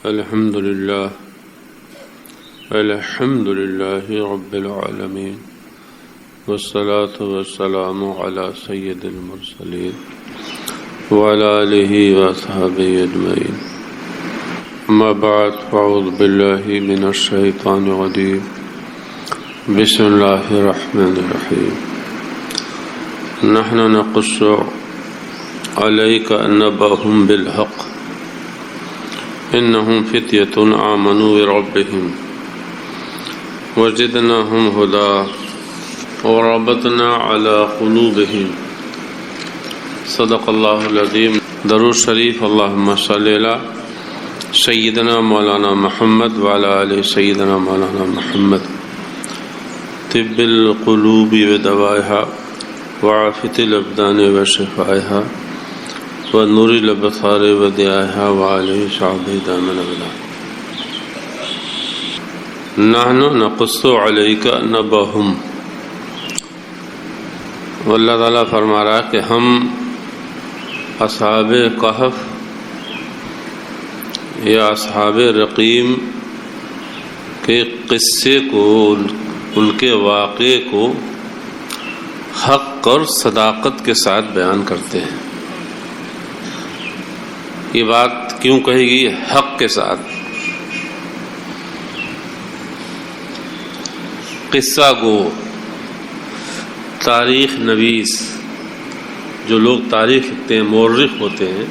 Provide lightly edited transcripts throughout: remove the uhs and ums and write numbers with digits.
الحمد لله رب العالمين والصلاة والسلام على سيد المرسلين وعلى آله وأصحابه أجمعين. أما بعد فأعوذ بالله من الشيطان الرجيم. بسم الله الرحمن الرحيم. نحن نقص عليك نبأهم بالحق إنهم فتية آمنوا بربهم وزدناهم هدى وربطنا على قلوبهم. صدق الله العظيم. درود شریف. اللهم صل على سيدنا مولانا محمد وعلى آل سيدنا مولانا محمد. طب القلوب ودوائها وعافية الأبدان وشفائها ونور الابصار ودیائها وعلى شعبه دامن بلا. نحن نقص عليك نبأهم. اللہ تعالیٰ فرما رہا کہ ہم اصحاب کہف یا اصحاب رقیم کے قصے کو، ان کے واقعے کو حق اور صداقت کے ساتھ بیان کرتے ہیں. یہ بات کیوں کہے گی؟ حق کے ساتھ. قصہ گو، تاریخ نویس، جو لوگ تاریخ لکھتے ہیں، مورخ ہوتے ہیں،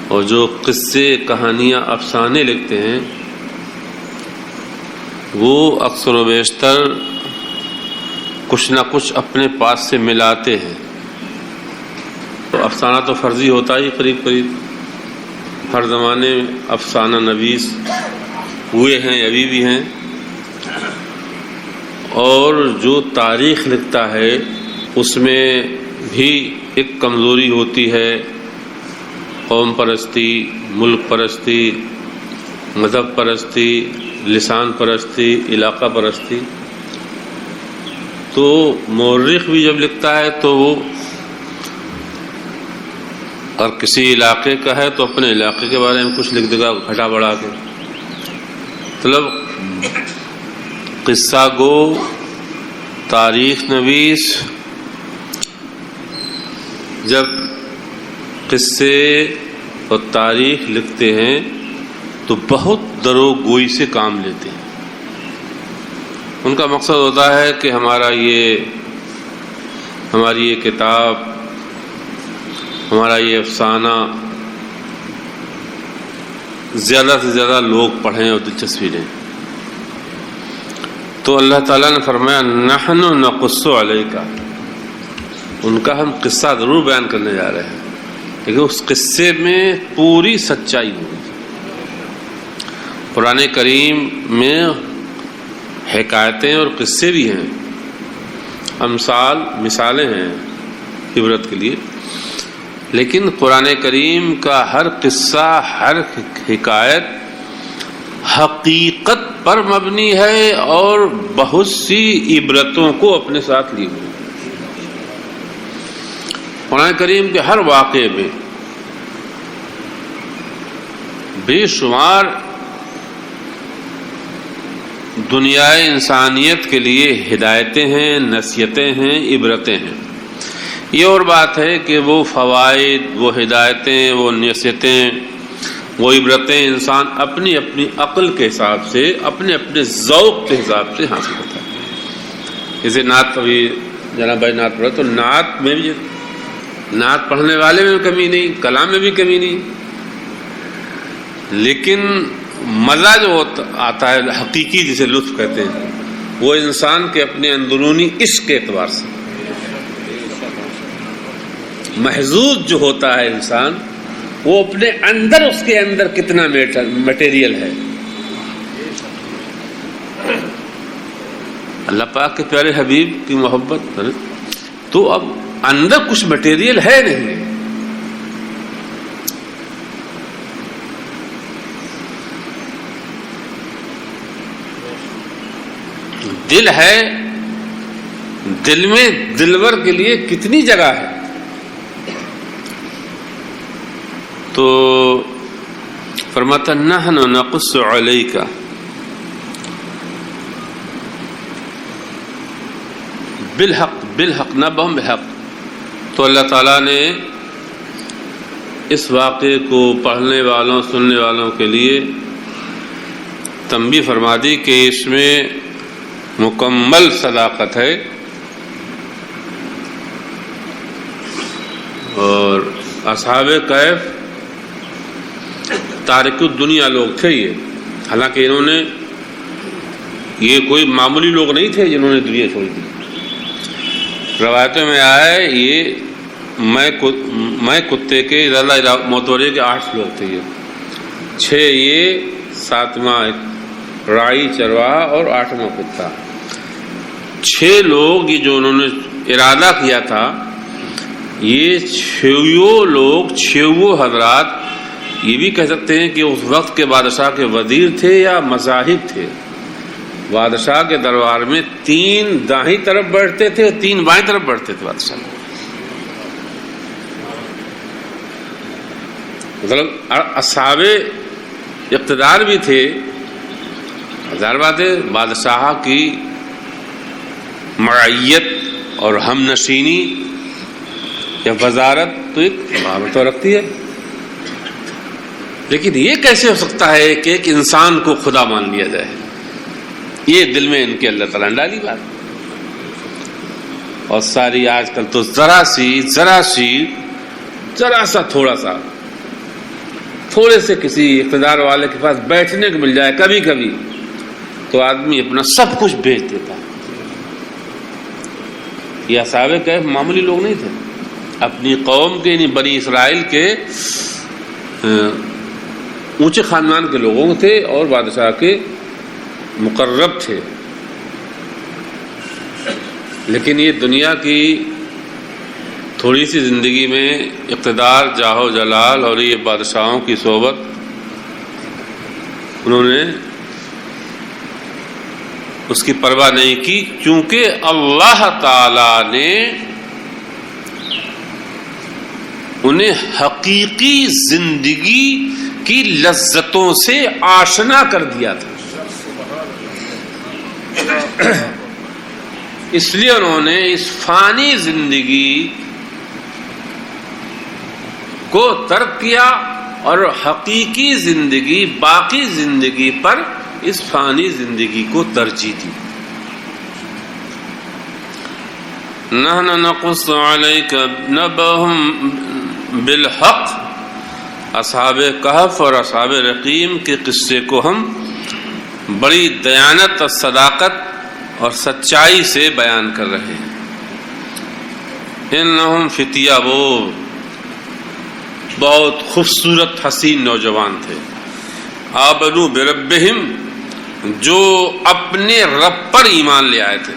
اور جو قصے، کہانیاں، افسانے لکھتے ہیں، وہ اکثر و بیشتر کچھ نہ کچھ اپنے پاس سے ملاتے ہیں. تو افسانہ تو فرضی ہوتا ہی قریب قریب. ہر زمانے میں افسانہ نویس ہوئے ہیں، ابھی بھی ہیں. اور جو تاریخ لکھتا ہے اس میں بھی ایک کمزوری ہوتی ہے، قوم پرستی، ملک پرستی، مذہب پرستی، لسان پرستی، علاقہ پرستی. تو مورخ بھی جب لکھتا ہے تو وہ اور کسی علاقے کا ہے تو اپنے علاقے کے بارے میں کچھ لکھ دے گا گھٹا بڑھا کے. مطلب قصہ گو، تاریخ نویس جب قصے اور تاریخ لکھتے ہیں تو بہت درو گوئی سے کام لیتے ہیں. ان کا مقصد ہوتا ہے کہ ہماری یہ کتاب، ہمارا یہ افسانہ زیادہ سے زیادہ لوگ پڑھیں اور دلچسپی لیں. تو اللہ تعالیٰ نے فرمایا نحن نقص علیک. ان کا ہم قصہ ضرور بیان کرنے جا رہے ہیں، لیکن اس قصے میں پوری سچائی ہوگی. قرآن کریم میں حکایتیں اور قصے بھی ہیں، مثالیں ہیں عبرت کے لیے. لیکن قرآن کریم کا ہر قصہ، ہر حکایت حقیقت پر مبنی ہے اور بہت سی عبرتوں کو اپنے ساتھ لی ہوئی. قرآن کریم کے ہر واقعے میں بے شمار دنیائے انسانیت کے لیے ہدایتیں ہیں، نصیحتیں ہیں، عبرتیں ہیں. یہ اور بات ہے کہ وہ فوائد، وہ ہدایتیں، وہ نصیحتیں، وہ عبرتیں انسان اپنی اپنی عقل کے حساب سے، اپنے اپنے ذوق کے حساب سے حاصل کرتا ہے. جیسے نعت، ابھی جناب بھائی نعت پڑھا تو نعت میں بھی، نعت پڑھنے والے میں کمی نہیں، کلام میں بھی کمی نہیں، لیکن مزہ جو آتا ہے حقیقی، جسے لطف کہتے ہیں، وہ انسان کے اپنے اندرونی عشق کے اعتبار سے. محظوظ جو ہوتا ہے انسان، وہ اپنے اندر، اس کے اندر کتنا میٹیریل ہے. اللہ پاک کے پیارے حبیب کی محبت، تو اب اندر کچھ میٹیریل ہے نہیں. دل ہے، دل میں دلور کے لیے کتنی جگہ ہے. تو فرماتا نحن نقص علیک بالحق، بالحق نبہم بحق. تو اللہ تعالیٰ نے اس واقعے کو پڑھنے والوں سننے والوں کے لیے تنبیہ فرما دی کہ اس میں مکمل صداقت ہے. اور اصحاب کہف تارک الدنیا لوگ تھے یہ، حالانکہ انہوں نے، یہ کوئی معمولی لوگ نہیں تھے جنہوں نے دنیا چھوڑ دی. روایتوں میں آیا ہے یہ میں کتے کے موتورے کے 8 لوگ تھے، یہ 6 یہ، 7واں رائی چرواہا اور 8واں کتا. 6 لوگ یہ جو انہوں نے ارادہ کیا تھا، یہ 6 لوگ 6 حضرات یہ بھی کہہ سکتے ہیں کہ اس وقت کے بادشاہ کے وزیر تھے یا مذاہب تھے. بادشاہ کے دربار میں 3 دائیں طرف بیٹھتے تھے اور 3 بائیں طرف بیٹھتے تھے بادشاہ. مطلب اصحاب اقتدار بھی تھے. ہزار بات ہے، بادشاہ کی معیت اور ہم نشینی یا وزارت تو ایک بابت تو رکھتی ہے، لیکن یہ کیسے ہو سکتا ہے کہ ایک انسان کو خدا مان لیا جائے؟ یہ دل میں ان کے اللہ تعالیٰ نے ڈالی بات. اور ساری آج کل تو ذرا سا تھوڑے سے کسی اقتدار والے کے پاس بیٹھنے کو مل جائے کبھی کبھی تو آدمی اپنا سب کچھ بیچ دیتا. یہ اصحاب کہف معمولی لوگ نہیں تھے، اپنی قوم کے یعنی بنی اسرائیل کے اونچے خاندان کے لوگوں تھے اور بادشاہ کے مقرب تھے. لیکن یہ دنیا کی تھوڑی سی زندگی میں اقتدار، جاہ و جلال اور یہ بادشاہوں کی صحبت، انہوں نے اس کی پرواہ نہیں کی، کیونکہ اللہ تعالی نے انہیں حقیقی زندگی کی لذتوں سے آشنا کر دیا تھا. اس لیے انہوں نے اس فانی زندگی کو ترک کیا اور حقیقی زندگی، باقی زندگی پر اس فانی زندگی کو ترجیح دی. نحن نقص علیک نبأہم بالحق. اصحاب کہف اور اصحاب رقیم کے قصے کو ہم بڑی دیانت اور صداقت اور سچائی سے بیان کر رہے ہیں. انہم فتیہ، وہ بہت خوبصورت حسین نوجوان تھے. آمنوا بربہم، جو اپنے رب پر ایمان لے آئے تھے.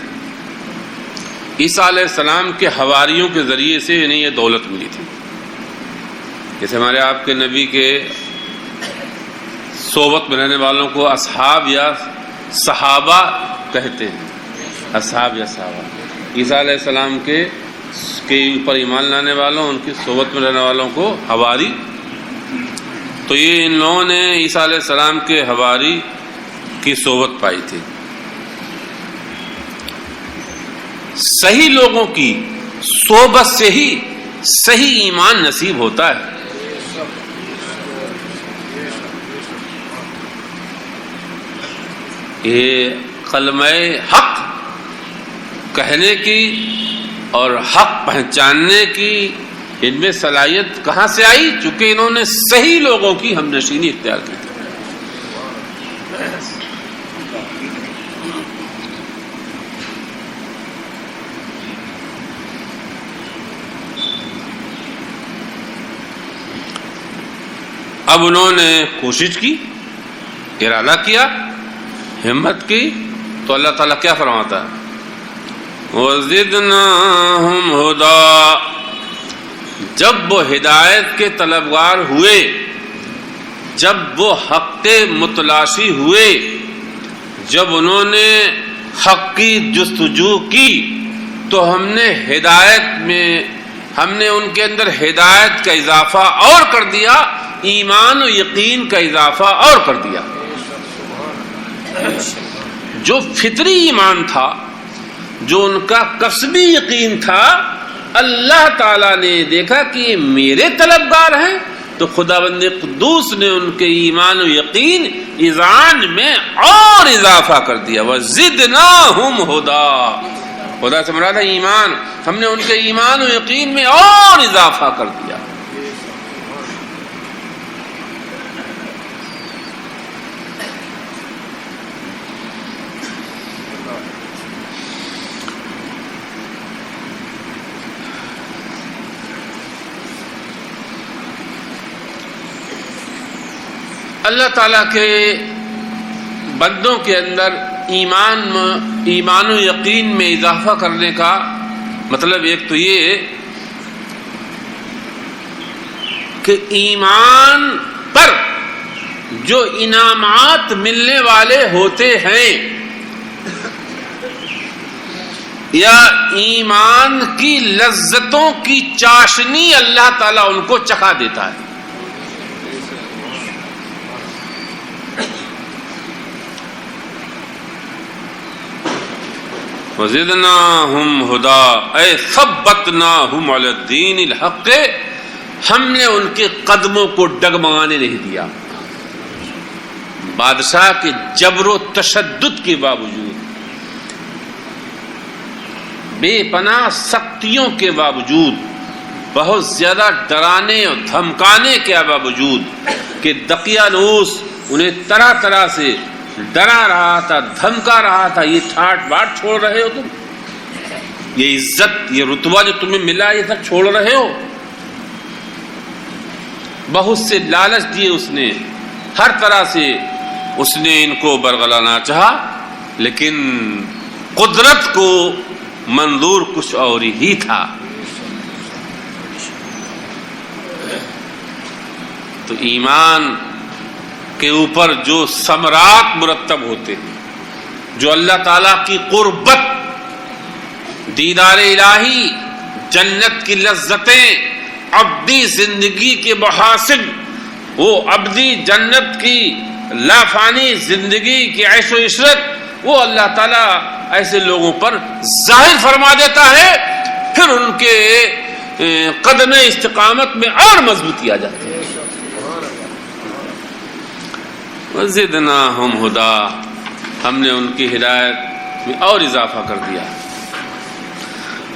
عیسیٰ علیہ السلام کے حواریوں کے ذریعے سے انہیں یہ دولت ملی تھی. جیسے ہمارے آپ کے نبی کے صحبت میں رہنے والوں کو اصحاب یا صحابہ کہتے ہیں، اصحاب یا صحابہ. عیسیٰ علیہ السلام کے اوپر ایمان لانے والوں، ان کی صحبت میں رہنے والوں کو حواری. تو یہ ان لوگوں نے عیسیٰ علیہ السلام کے حواری کی صحبت پائی تھی. صحیح لوگوں کی صحبت سے ہی صحیح ایمان نصیب ہوتا ہے. یہ کلمہ حق کہنے کی اور حق پہچاننے کی ان میں صلاحیت کہاں سے آئی؟ چونکہ انہوں نے صحیح لوگوں کی ہم نشینی اختیار کی تھی. اب انہوں نے کوشش کی، ارادہ کیا، ہمت کی، تو اللہ تعالیٰ کیا فرماتا ہے؟ وَزِدْنَاهُمْ هُدًى. جب وہ ہدایت کے طلبگار ہوئے، جب وہ حق کے متلاشی ہوئے، جب انہوں نے حق کی جستجو کی، تو ہم نے ہدایت میں، ہم نے ان کے اندر ہدایت کا اضافہ اور کر دیا ایمان و یقین کا اضافہ اور کر دیا. جو فطری ایمان تھا، جو ان کا کسبی یقین تھا، اللہ تعالیٰ نے دیکھا کہ یہ میرے طلبگار ہیں تو خداوند قدوس نے ان کے ایمان و یقین ایذان میں اور اضافہ کر دیا. وَزِدْنَاهُمْ هُدًى، خدا سے مراد ہے ایمان، ہم نے ان کے ایمان و یقین میں اور اضافہ کر دیا. اللہ تعالیٰ کے بندوں کے اندر ایمان و یقین میں اضافہ کرنے کا مطلب ایک تو یہ کہ ایمان پر جو انعامات ملنے والے ہوتے ہیں یا ایمان کی لذتوں کی چاشنی اللہ تعالیٰ ان کو چکھا دیتا ہے. وَزِدْنَاهُمْ هُدًى اے ثَبَّتْنَاهُمْ عَلَى الدِّينِ الْحَقِّ، ہم نے ان کے قدموں کو ڈگمگانے نہیں دیا. بادشاہ کے جبر و تشدد کے باوجود، بے پناہ سختیوں کے باوجود، بہت زیادہ ڈرانے اور دھمکانے کے باوجود کہ دقیانوس انہیں طرح طرح سے ڈرا رہا تھا، دھمکا رہا تھا، یہ ٹھاٹ باٹ چھوڑ رہے ہو تم، یہ عزت یہ رتبہ جو تمہیں ملا یہ سب چھوڑ رہے ہو. بہت سے لالچ دیے اس نے، ہر طرح سے اس نے ان کو برگلانا چاہا، لیکن قدرت کو منظور کچھ اور ہی تھا. تو ایمان کے اوپر جو ثمرات مرتب ہوتے ہیں، جو اللہ تعالیٰ کی قربت، دیدار الہی، جنت کی لذتیں، ابدی زندگی کے محاسن، وہ ابدی جنت کی لافانی زندگی کی عیش و عشرت، وہ اللہ تعالیٰ ایسے لوگوں پر ظاہر فرما دیتا ہے، پھر ان کے قدم استقامت میں اور مضبوطی آ جاتی ہے. وَزِدْنَاهُمْ هُدًى، ہم نے ان کی ہدایت میں اور اضافہ کر دیا.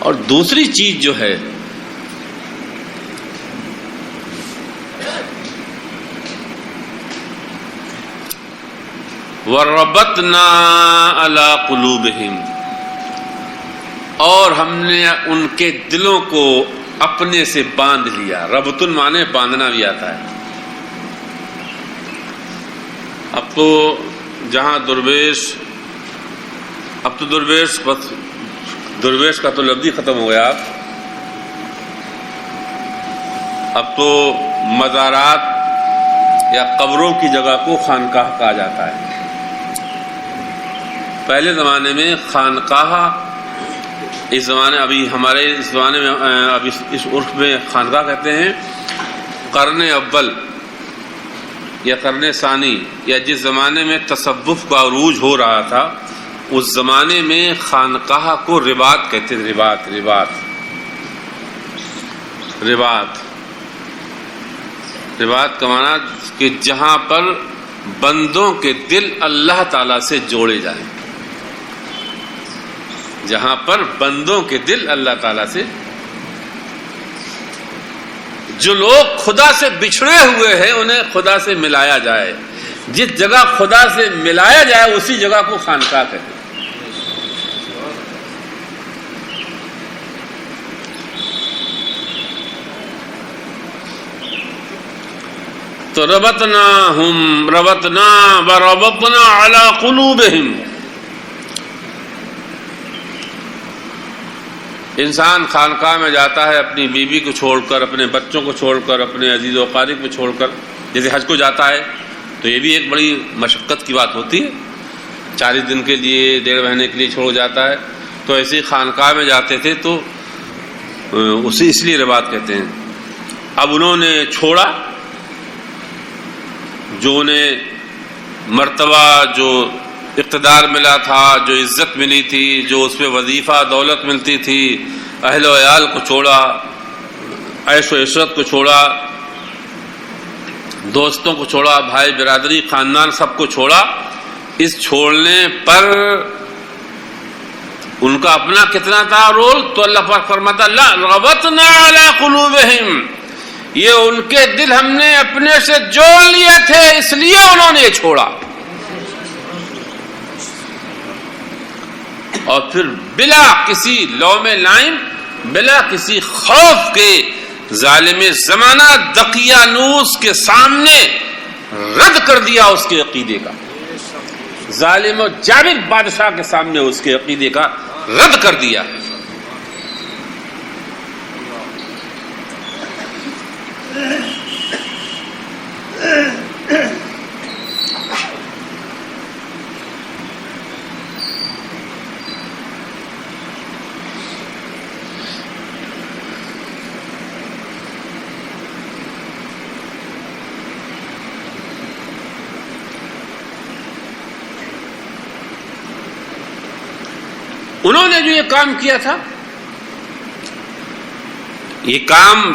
اور دوسری چیز جو ہے وَرَبَطْنَا عَلَى قُلُوبِهِمْ، اور ہم نے ان کے دلوں کو اپنے سے باندھ لیا. ربط معنی باندھنا بھی آتا ہے. اب تو جہاں درویش کا تو لفظ ہی ختم ہو گیا. اب تو مزارات یا قبروں کی جگہ کو خانقاہ کہا جاتا ہے. پہلے زمانے میں خانقاہ، اس زمانے ابھی ہمارے اس زمانے میں اب اس عرف میں خانقاہ کہتے ہیں. قرن اول یا قرن ثانی یا جس زمانے میں تصوف کا عروج ہو رہا تھا، اس زمانے میں خانقاہ کو رباط کہتے تھے. رباط کا معنی کہ جہاں پر بندوں کے دل اللہ تعالی سے جوڑے جائیں، جہاں پر بندوں کے دل اللہ تعالی سے، جو لوگ خدا سے بچھڑے ہوئے ہیں انہیں خدا سے ملایا جائے. جس جگہ خدا سے ملایا جائے اسی جگہ کو خانقاہ کہتے ہیں. تو ربطنا وربطنا علی قلوبہم، انسان خانقاہ میں جاتا ہے اپنی بیوی کو چھوڑ کر، اپنے بچوں کو چھوڑ کر، اپنے عزیز و اقارب کو چھوڑ کر. جیسے حج کو جاتا ہے تو یہ بھی ایک بڑی مشقت کی بات ہوتی ہے، 40 دن کے لیے، 1.5 مہینے کے لیے چھوڑ جاتا ہے. تو ایسے خانقاہ میں جاتے تھے تو اسی اس لیے رباط کہتے ہیں. اب انہوں نے چھوڑا جو انہیں مرتبہ، جو اقتدار ملا تھا، جو عزت ملی تھی، جو اس پہ وظیفہ دولت ملتی تھی، اہل و عیال کو چھوڑا، عیش و عشرت کو چھوڑا، دوستوں کو چھوڑا، بھائی برادری خاندان سب کو چھوڑا. اس چھوڑنے پر ان کا اپنا کتنا تھا رول؟ تو اللہ پاک فرماتا لا ربطنا علی قلوبہم، یہ ان کے دل ہم نے اپنے سے جوڑ لیے تھے، اس لیے انہوں نے چھوڑا. اور پھر بلا کسی لوم لائم، بلا کسی خوف کے ظالم زمانہ دقیانوس کے سامنے رد کر دیا اس کے عقیدے کا، ظالم و جابر بادشاہ کے سامنے اس کے عقیدے کا رد کر دیا. انہوں نے جو یہ کام کیا تھا، یہ کام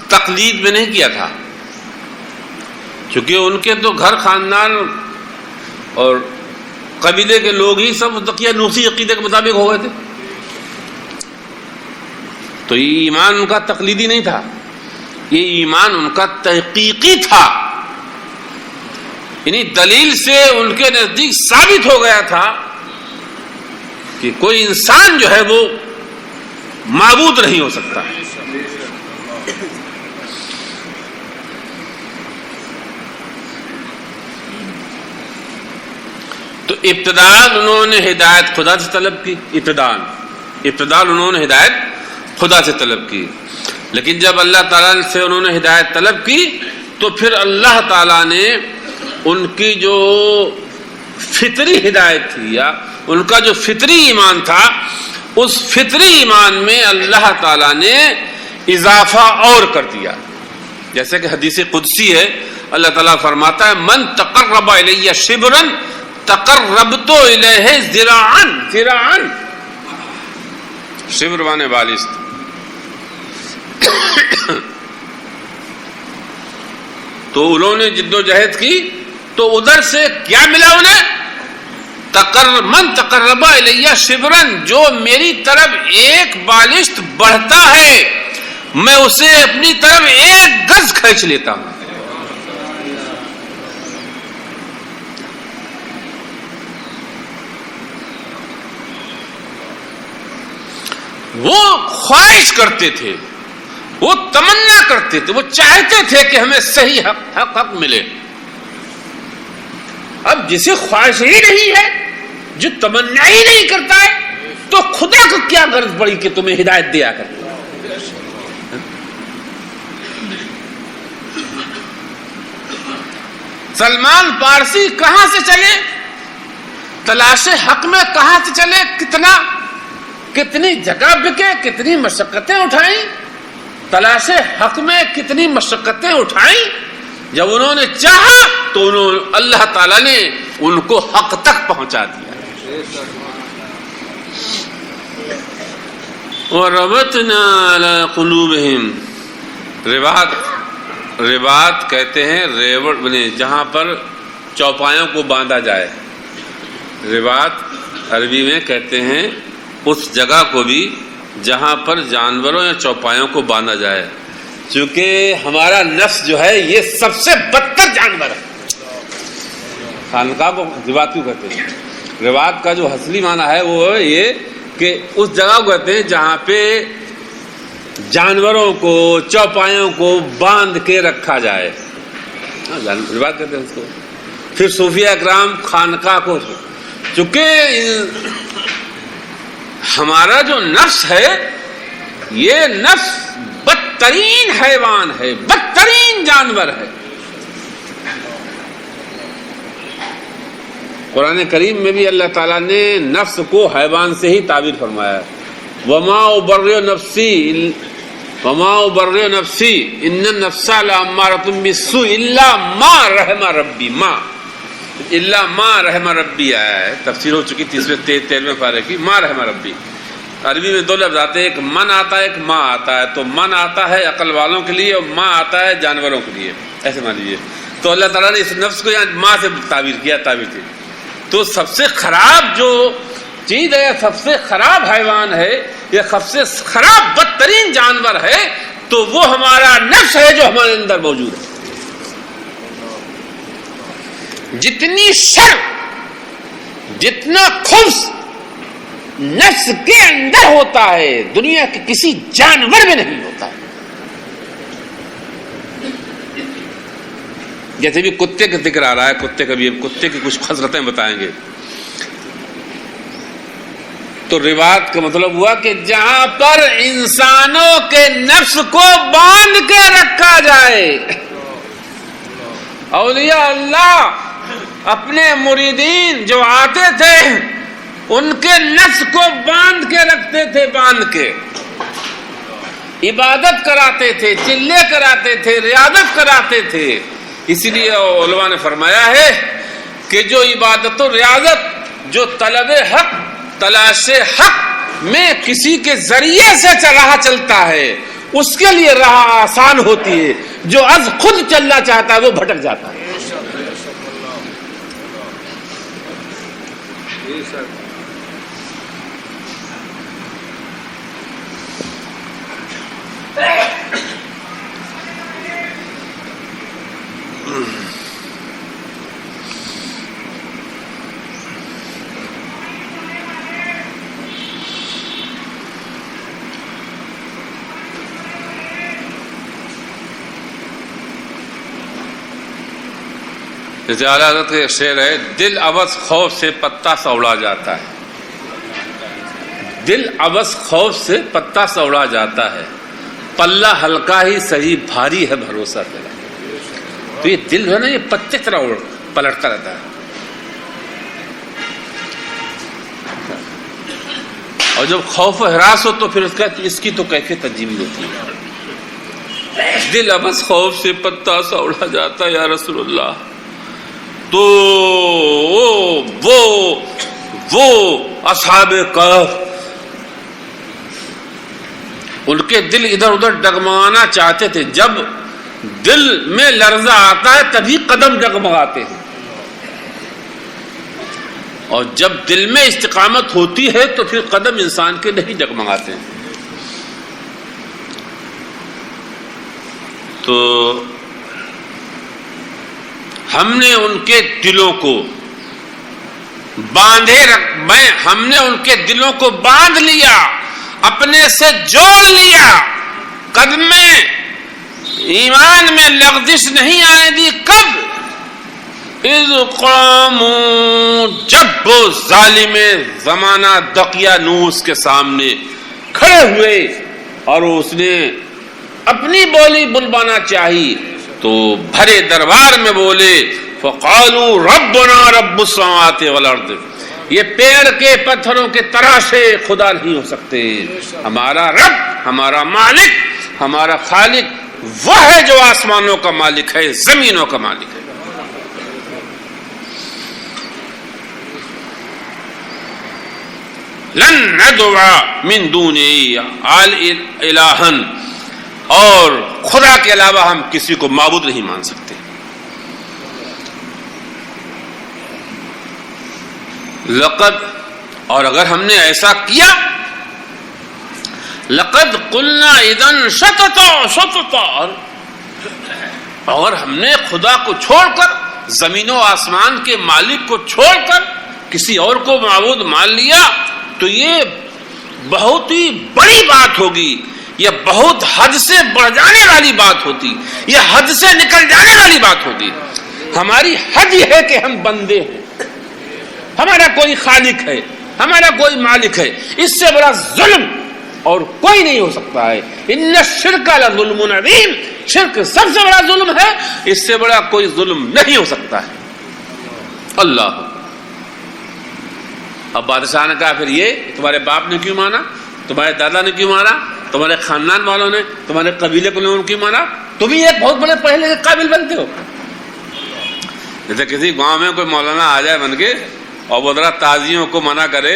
تقلید میں نہیں کیا تھا، چونکہ ان کے تو گھر خاندان اور قبیلے کے لوگ ہی سب دقیانوسی عقیدے کے مطابق ہو گئے تھے. تو یہ ایمان ان کا تقلیدی نہیں تھا، یہ ایمان ان کا تحقیقی تھا. یعنی دلیل سے ان کے نزدیک ثابت ہو گیا تھا کہ کوئی انسان جو ہے وہ معبود نہیں ہو سکتا. تو ابتداءً انہوں نے ہدایت خدا سے طلب کی، ابتداءً انہوں نے ہدایت خدا سے طلب کی. لیکن جب اللہ تعالیٰ سے انہوں نے ہدایت طلب کی تو پھر اللہ تعالیٰ نے ان کی جو فطری ہدایت تھی یا ان کا جو فطری ایمان تھا، اس فطری ایمان میں اللہ تعالیٰ نے اضافہ اور کر دیا. جیسے کہ حدیث قدسی ہے، اللہ تعالیٰ فرماتا ہے من تقرب الی شبرا تقربت الیہ ذراعا. ذراعا شبر مانے بالست. تو انہوں نے جد و جہد کی تو ادھر سے کیا ملا انہیں؟ من تقرب الیہ شبرا، جو میری طرف ایک بالشت بڑھتا ہے میں اسے اپنی طرف ایک گز کھینچ لیتا ہوں. وہ خواہش کرتے تھے، وہ تمنا کرتے تھے، وہ چاہتے تھے کہ ہمیں صحیح حق ملے. اب جسے خواہش ہی نہیں ہے، جو تمنا ہی نہیں کرتا ہے، تو خدا کو کیا غرض پڑی کہ تمہیں ہدایت دیا کرے؟ سلمان پارسی کہاں سے چلے؟ تلاش حق میں کہاں سے چلے؟ کتنی جگہ بکے، کتنی مشقتیں اٹھائیں، تلاش حق میں کتنی مشقتیں اٹھائیں. جب انہوں نے چاہا تو اللہ تعالیٰ نے ان کو حق تک پہنچا دیا. وَرَبَطْنَا عَلَى قُلُوبِهِمْ، رباط کہتے ہیں ریوڑ بنے جہاں پر چوپایوں کو باندھا جائے. رباط عربی میں کہتے ہیں اس جگہ کو بھی جہاں پر جانوروں یا چوپایوں کو باندھا جائے. چونکہ ہمارا نفس جو ہے یہ سب سے بدتر جانور ہے. خانقاہ کو رباط کیوں کہتے ہیں؟ رباط کا جو اصلی معنی ہے وہ یہ کہ اس جگہ کو کہتے ہیں جہاں پہ جانوروں کو، چوپایوں کو باندھ کے رکھا جائے، رباط کہتے ہیں اس کو. پھر صوفیہ اکرام خانقاہ کو، چونکہ ہمارا جو نفس ہے یہ نفس بدترین حیوان ہے، بدترین جانور ہے. قرآن کریم میں بھی اللہ تعالیٰ نے نفس کو حیوان سے ہی تعبیر فرمایا ہے. وما ابرئ نفسی وما ابرئ نفسی ان النفس لامارۃ بالسوء الا ما رحم ربی. الا ما رحم ربی آیا ہے، تفسیر ہو چکی 13ویں پارے کی. ما رحم ربی، عربی میں دو لفظ آتے ہیں، ایک من آتا ہے، ایک ماں آتا ہے. تو من آتا ہے عقل والوں کے لیے اور ماں آتا ہے جانوروں کے لیے، ایسے مان لیجیے. تو اللہ تعالیٰ نے اس نفس کو یہاں ماں سے تعبیر کیا، تعبیر کی. تو سب سے خراب جو چیز ہے، سب سے خراب حیوان ہے، یا سب سے خراب بدترین جانور ہے، تو وہ ہمارا نفس ہے جو ہمارے اندر موجود ہے. جتنی شر، جتنا خبث نفس کے اندر ہوتا ہے دنیا کے کسی جانور میں نہیں ہوتا ہے. جیسے بھی کتے کا ذکر آ رہا ہے، کتے کی کچھ خصلتیں بتائیں گے. تو روایت کا مطلب ہوا کہ جہاں پر انسانوں کے نفس کو باندھ کے رکھا جائے، اولیاء اللہ اپنے مریدین جو آتے تھے ان کے نفس کو باندھ کے رکھتے تھے، باندھ کے عبادت کراتے تھے، چلے کراتے تھے، ریاضت کراتے تھے. اسی لیے علماء نے فرمایا ہے کہ جو عبادت و ریاضت، جو طلب حق، تلاش حق میں کسی کے ذریعے سے راہ چلتا ہے، اس کے لیے راہ آسان ہوتی ہے. جو از خود چلنا چاہتا ہے وہ بھٹک جاتا ہے. جیسے اعلیٰ حضرت کا ایک شعر ہے، دل عبث خوف سے پتا سا اڑا جاتا ہے. دل عبث خوف سے پتا سا اڑا جاتا ہے، پلہ ہلکا ہی صحیح بھاری ہے بھروسہ تیرا. تو یہ دل جو ہے نا، یہ پتے طرح پلٹتا رہتا ہے. اور جب خوف و ہراس ہو تو پھر اس کی تو کیفیت عجیب ہوتی ہے. دل عبث خوف سے پتا سا اڑا جاتا ہے یا رسول اللہ. تو وہ اصحاب کہف، ان کے دل ادھر ادھر ڈگمگانا چاہتے تھے. جب دل میں لرزہ آتا ہے تبھی قدم ڈگمگاتے ہیں، اور جب دل میں استقامت ہوتی ہے تو پھر قدم انسان کے نہیں ڈگمگاتے ہیں. تو ہم نے ان کے دلوں کو ہم نے ان کے دلوں کو باندھ لیا، اپنے سے جوڑ لیا. قدم میں ایمان میں لغزش نہیں آئے دی. کب؟ اذ قاموا، جب وہ ظالم زمانہ دقیانوس کے سامنے کھڑے ہوئے اور اس نے اپنی بولی بلوانا چاہی تو بھرے دربار میں بولے، فقالوا ربنا رب السماوات والارض. یہ پیڑ کے پتھروں کے تراشے خدا نہیں ہو سکتے. ہمارا رب، ہمارا مالک، ہمارا خالق وہ ہے جو آسمانوں کا مالک ہے، زمینوں کا مالک ہے. لن ندعو من دونه الہا، اور خدا کے علاوہ ہم کسی کو معبود نہیں مان سکتے. لقد، اور اگر ہم نے ایسا کیا، لقد قلنا اذن شططا، اور ہم نے خدا کو چھوڑ کر، زمین و آسمان کے مالک کو چھوڑ کر کسی اور کو معبود مان لیا تو یہ بہت ہی بڑی بات ہوگی. یہ بہت حد سے بڑھ جانے والی بات ہوتی، یہ حد سے نکل جانے والی بات ہوتی. ہماری حد یہ ہے کہ ہم بندے ہیں، ہمارا کوئی خالق ہے، ہمارا کوئی مالک ہے. اس سے بڑا ظلم اور کوئی نہیں ہو سکتا ہے. ان الشرک لظلم عظیم، شرک سب سے بڑا ظلم ہے، اس سے بڑا کوئی ظلم نہیں ہو سکتا ہے. اللہ. اب بادشاہ نے کہا پھر یہ تمہارے باپ نے کیوں مانا، تمہارے دادا نے کیوں مانا؟ تمہارے خاندان والوں نے، تمہارے قبیلے کو لوگوں کی مانا، تم ہی ایک بہت بڑے پڑھے لکھے قابل بنتے ہو. جیسے کسی گاؤں میں کوئی مولانا آ جائے بن کے اور وہ ذرا تازیوں کو منع کرے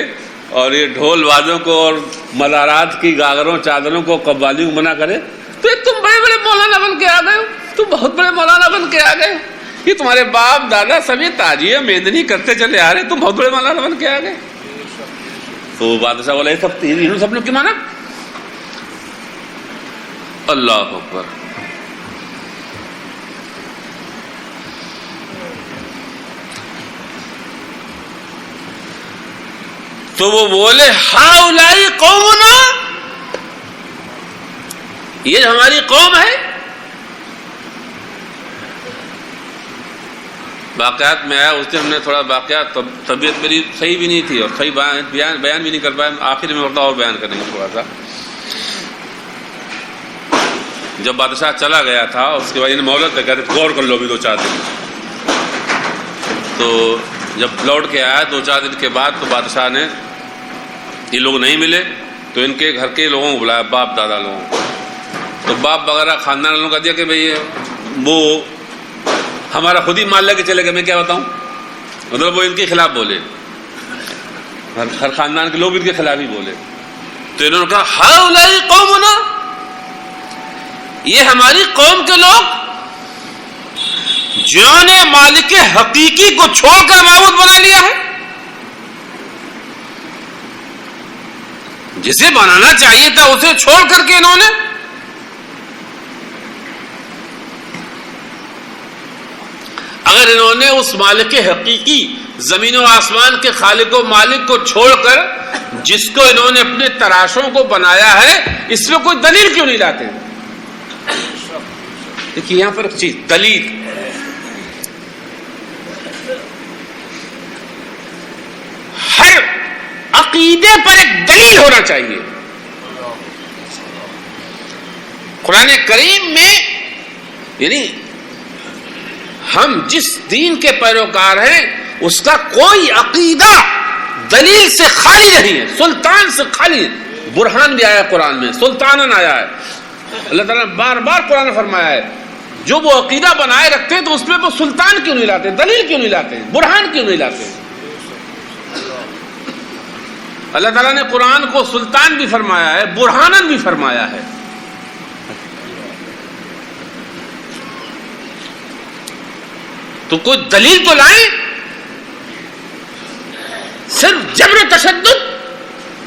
اور یہ ڈھول بازوں کو اور مزارات کی گاگروں چادروں کو قوالیوں کو منع کرے، تو یہ تم بڑے بڑے مولانا بن کے آ گئے ہو، تم بہت بڑے مولانا بن کے آ گئے. یہ تمہارے باپ دادا سبھی تازیہ میندنی کرتے چلے آ رہے، تم بہت بڑے مولانا بن کے آ گئے. تو بادشاہ بولے سب نے کی مانا. اللہ اکبر. تو وہ بولے ہؤلاء قومنا، یہ ہماری قوم ہے. واقعات میں آیا اس دن ہم نے تھوڑا واقعات، طبیعت میری صحیح بھی نہیں تھی اور صحیح بیان بھی نہیں کر پایا. آخر میں اور بیان کریں گے تھوڑا سا. جب بادشاہ چلا گیا تھا اس کے بعد انہیں مہلت دے کر غور کر لو بھی 2-4 دن. تو جب لوٹ کے آیا 2-4 دن کے بعد تو بادشاہ نے، یہ لوگ نہیں ملے تو ان کے گھر کے لوگوں کو بلایا، باپ دادا لوگوں کو. تو باپ وغیرہ خاندان والوں کو دیا کہ بھئی وہ ہمارا خود ہی مال لے کے چلے گئے. میں کیا بتاؤں، مطلب وہ ان کے خلاف بولے، ہر خاندان کے لوگ ان کے خلاف ہی بولے. تو انہوں نے کہا ہؤلاء قومنا، یہ ہماری قوم کے لوگ جنہوں نے مالک حقیقی کو چھوڑ کر معبود بنا لیا ہے. جسے بنانا چاہیے تھا اسے چھوڑ کر کے انہوں نے اگر انہوں نے اس مالک حقیقی زمین و آسمان کے خالق و مالک کو چھوڑ کر جس کو انہوں نے اپنے تراشوں کو بنایا ہے، اس میں کوئی دلیل کیوں نہیں لاتے؟ دیکھیے یہاں پر ایک چیز، دلیل. ہر عقیدے پر ایک دلیل ہونا چاہیے. قرآن کریم میں یعنی ہم جس دین کے پیروکار ہیں اس کا کوئی عقیدہ دلیل سے خالی نہیں ہے، سلطان سے خالی. برہان بھی آیا قرآن میں، سلطانن آیا ہے. اللہ تعالیٰ نے بار بار قرآن میں فرمایا ہے جو وہ عقیدہ بنائے رکھتے ہیں تو اس میں وہ سلطان کیوں نہیں لاتے، دلیل کیوں نہیں لاتے، برہان کیوں نہیں لاتے. اللہ تعالیٰ نے قرآن کو سلطان بھی فرمایا ہے، برہانن بھی فرمایا ہے. تو کوئی دلیل تو لائیں. صرف جبر و تشدد،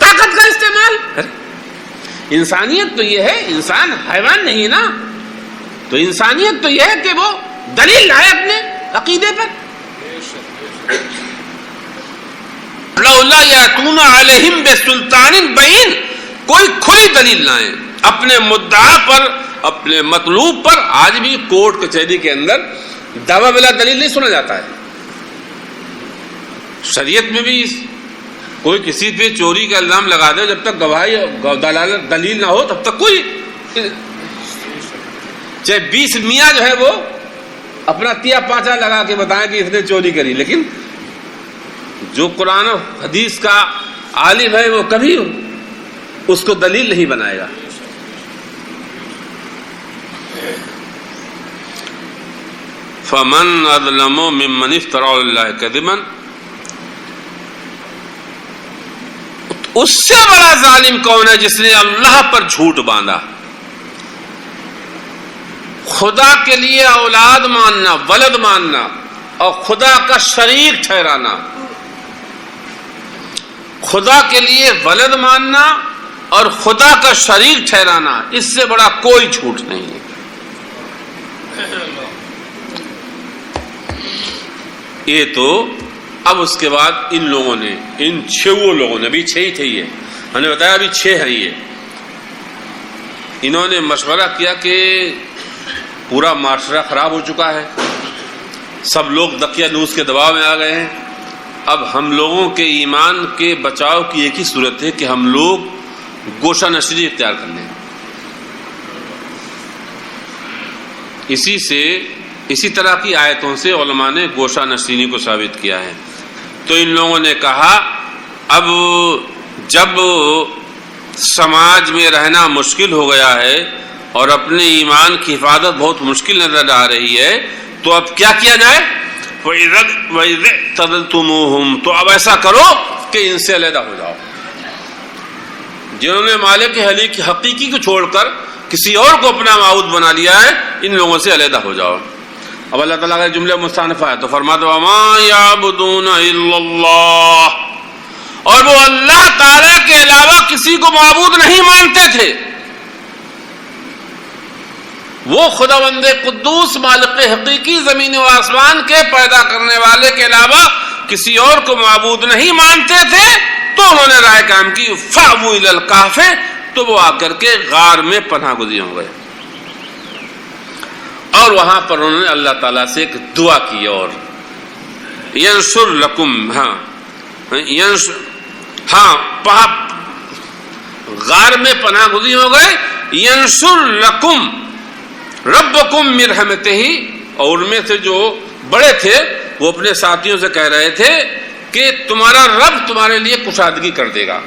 طاقت کا استعمال. انسانیت تو یہ ہے، انسان حیوان نہیں نا. تو انسانیت تو یہ ہے کہ وہ دلیل لائے اپنے عقیدے پر. لولا یاتون علیہم بسلطان بین، کوئی کھلی دلیل لائیں اپنے مدعا پر، اپنے مطلوب پر. آج بھی کورٹ کچہری کے اندر دعویٰ بلا دلیل نہیں سنا جاتا ہے. شریعت میں بھی کوئی کسی پہ چوری کا الزام لگا دے، جب تک گواہی دلالت دلیل نہ ہو تب تک کوئی، چاہے 20 میاں جو ہے وہ اپنا تیا پانچا لگا کے بتائیں کہ اس نے چوری کری، لیکن جو قرآن و حدیث کا عالم ہے وہ کبھی اس کو دلیل نہیں بنائے گا. فمن اظلم ممن افترى على الله كذبا، اس سے بڑا ظالم کون ہے جس نے اللہ پر جھوٹ باندھا. خدا کے لیے اولاد ماننا، ولد ماننا اور خدا کا شریک ٹھہرانا، خدا کے لیے ولد ماننا اور خدا کا شریک ٹھہرانا، اس سے بڑا کوئی جھوٹ نہیں ہے. یہ تو اب اس کے بعد ان لوگوں نے، ان 6 لوگوں نے، ابھی 6 ہی تھے، یہ ہم نے بتایا ابھی 6 ہے. یہ انہوں نے مشورہ کیا کہ پورا معاشرہ خراب ہو چکا ہے، سب لوگ دقیانوس کے دباؤ میں آ گئے ہیں. اب ہم لوگوں کے ایمان کے بچاؤ کی ایک ہی صورت ہے کہ ہم لوگ گوشہ نشری اختیار کر لیں. اسی طرح کی آیتوں سے علماء نے گوشہ نشینی کو ثابت کیا ہے. تو ان لوگوں نے کہا اب جب سماج میں رہنا مشکل ہو گیا ہے اور اپنے ایمان کی حفاظت بہت مشکل نظر آ رہی ہے، تو اب کیا کیا جائے؟ وَإِذَا اعْتَزَلْتُمُوهُمْ، تو اب ایسا کرو کہ ان سے علیحدہ ہو جاؤ. جنہوں نے مالک حقیقی کو چھوڑ کر کسی اور کو اپنا معبود بنا لیا ہے، ان لوگوں سے علیحدہ ہو جاؤ. اب اللہ تعالیٰ کا جملہ مستأنفہ ہے تو فرماتے ہیں وَمَا يَعْبُدُونَ إِلَّا اللَّهَ، اور وہ اللہ تعالیٰ کے علاوہ کسی کو معبود نہیں مانتے تھے. وہ خداوند قدوس مالک حقیقی زمین و آسمان کے پیدا کرنے والے کے علاوہ کسی اور کو معبود نہیں مانتے تھے. تو انہوں نے رائے قائم کی فَأْوُوا إِلَى الْكَهْفِ، تو وہ آ کر کے غار میں پناہ گزین ہو گئے اور وہاں پر انہوں نے اللہ تعالیٰ سے ایک دعا کی. اور ینشر لکم، غار میں پناہ گزین ہو گئے. ینشر لکم ربکم من رحمتہ، اور ان میں سے جو بڑے تھے وہ اپنے ساتھیوں سے کہہ رہے تھے کہ تمہارا رب تمہارے لیے کشادگی کر دے گا،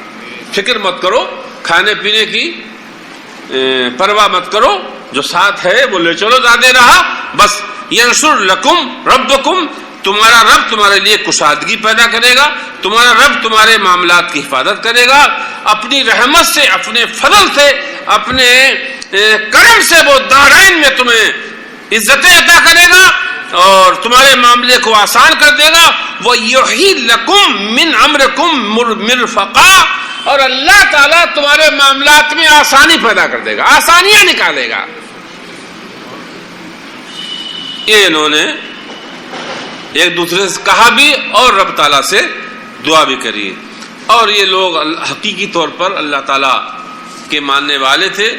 فکر مت کرو، کھانے پینے کی پرواہ مت کرو، جو ساتھ ہے وہ لے چلو زیادہ رہا بس. ینشر لکم ربکم، تمہارا رب تمہارے لیے کشادگی پیدا کرے گا، تمہارا رب تمہارے معاملات کی حفاظت کرے گا، اپنی رحمت سے، اپنے فضل سے، اپنے کرم سے وہ دارین میں تمہیں عزتیں عطا کرے گا اور تمہارے معاملے کو آسان کر دے گا. وَيُحْيِي لَكُم مِّنْ أَمْرِكُم مِّرْفَقًا، اور اللہ تعالیٰ تمہارے معاملات میں آسانی پیدا کر دے گا، آسانیاں نکالے گا. یہ انہوں نے ایک دوسرے سے کہا بھی اور رب تعالیٰ سے دعا بھی کری. اور یہ لوگ حقیقی طور پر اللہ تعالیٰ کے ماننے والے تھے،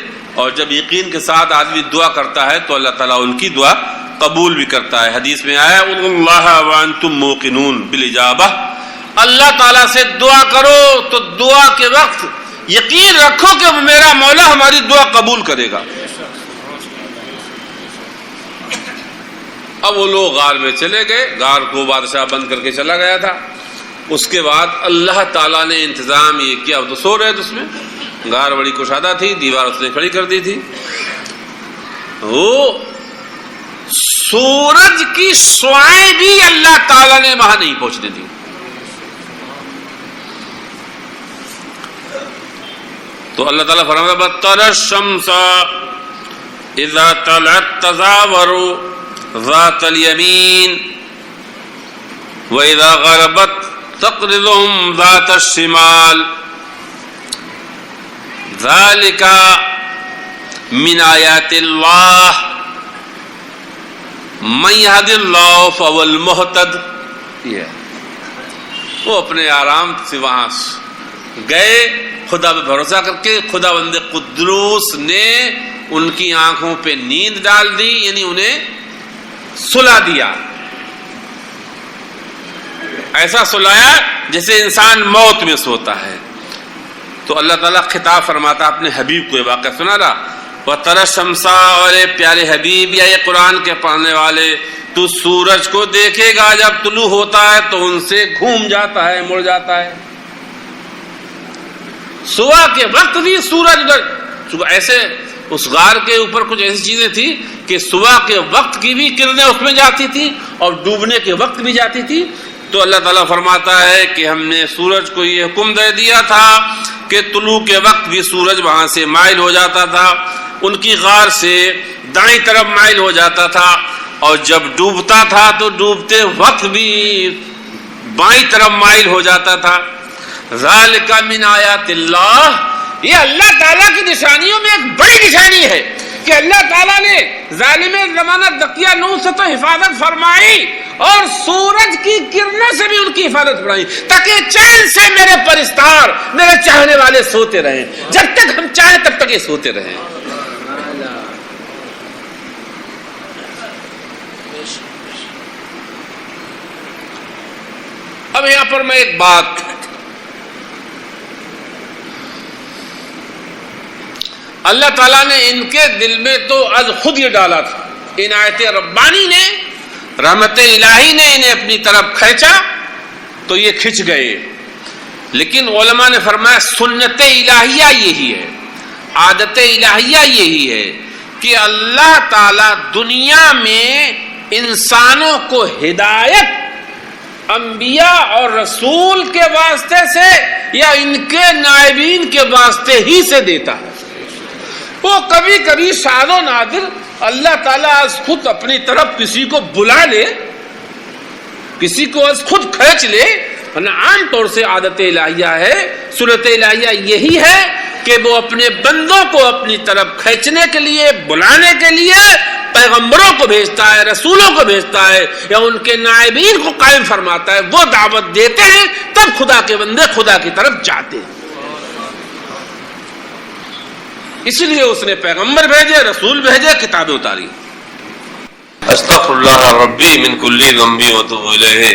اور جب یقین کے ساتھ آدمی دعا کرتا ہے تو اللہ تعالیٰ ان کی دعا قبول بھی کرتا ہے. حدیث میں آیا ادعوا اللہ وانتم موقنون بالاجابہ، اللہ تعالیٰ سے دعا کرو تو دعا کے وقت یقین رکھو کہ میرا مولا ہماری دعا قبول کرے گا. اب وہ لوگ غار میں چلے گئے، غار کو بادشاہ بند کر کے چلا گیا تھا. اس کے بعد اللہ تعالیٰ نے انتظام یہ کیا، وہ تو سو رہے تھے، اس میں غار بڑی کشادہ تھی، دیوار اس نے کھڑی کر دی تھی. وہ سورج کی شعاعیں بھی اللہ تعالیٰ نے وہاں نہیں پہنچنے دی. تو اللہ تعالیٰ فرماتا بَتَّرَ الشَّمْسَ إِذَا طَلَعَتْ تَزَاوَرُ ذَاتَ الْيَمِينِ وَإِذَا غَرَبَتْ تَقْرِضُهُمْ ذَاتَ الشِّمَالِ ذَلِكَ مِنْ آيَاتِ اللَّهِ مَنْ يَهْدِ اللَّهُ فَهُوَ الْمُهْتَدِ. وہ اپنے آرام سے وہاں گئے خدا پہ بھروسہ کر کے. خدا بند قدوس نے ان کی آنکھوں پہ نیند ڈال دی، یعنی انہیں سلا دیا. ایسا سلایا جیسے انسان موت میں سوتا ہے. تو اللہ تعالیٰ خطاب فرماتا اپنے حبیب کو، یہ واقعہ سنا رہا وَتَرَى الشَّمْسَ، اور پیارے حبیب یا یہ قرآن کے پڑھنے والے، تو سورج کو دیکھے گا جب طلوع ہوتا ہے تو ان سے گھوم جاتا ہے، مڑ جاتا ہے. صبح کے وقت بھی سورج ادھر، ایسے اس غار کے اوپر کچھ ایسی چیزیں تھی کہ صبح کے وقت کی بھی کرنیں اس میں جاتی تھی اور ڈوبنے کے وقت بھی جاتی تھی. تو اللہ تعالیٰ فرماتا ہے کہ ہم نے سورج کو یہ حکم دے دیا تھا کہ طلوع کے وقت بھی سورج وہاں سے مائل ہو جاتا تھا، ان کی غار سے دائیں طرف مائل ہو جاتا تھا، اور جب ڈوبتا تھا تو ڈوبتے وقت بھی بائیں طرف مائل ہو جاتا تھا. ذالک من آیات اللہ، یہ اللہ تعالیٰ کی نشانیوں میں ایک بڑی نشانی ہے کہ اللہ تعالیٰ نے ظالم زمانہ دقیہ نوح سے تو حفاظت فرمائی اور سورج کی کرنوں سے بھی ان کی حفاظت فرمائی تاکہ چین سے میرے پرستار، میرے چاہنے والے سوتے رہیں. جب تک ہم چاہیں تب تک یہ سوتے رہیں. اب یہاں پر میں ایک بات، اللہ تعالیٰ نے ان کے دل میں تو از خود یہ ڈالا تھا، عنایت ربانی نے، رحمت الہی نے انہیں اپنی طرف کھینچا تو یہ کھنچ گئے. لیکن علماء نے فرمایا سنت الہیہ یہی ہے، عادت الہیہ یہی ہے کہ اللہ تعالی دنیا میں انسانوں کو ہدایت انبیاء اور رسول کے واسطے سے یا ان کے نائبین کے واسطے ہی سے دیتا ہے۔ وہ کبھی کبھی شاذ و نادر اللہ تعالیٰ از خود اپنی طرف کسی کو بلا لے، کسی کو از خود کھینچ لے، ورنہ عام طور سے عادت الہیہ ہے، سنت الہیہ یہی ہے کہ وہ اپنے بندوں کو اپنی طرف کھینچنے کے لیے، بلانے کے لیے پیغمبروں کو بھیجتا ہے، رسولوں کو بھیجتا ہے، یا ان کے نائبین کو قائم فرماتا ہے، وہ دعوت دیتے ہیں، تب خدا کے بندے خدا کی طرف جاتے ہیں۔ اس لیے اس نے پیغمبر بھیجے، رسول بھیجے، کتابیں اتاری۔ استغفر اللہ ربی من کل ذنب واتوب الیہ۔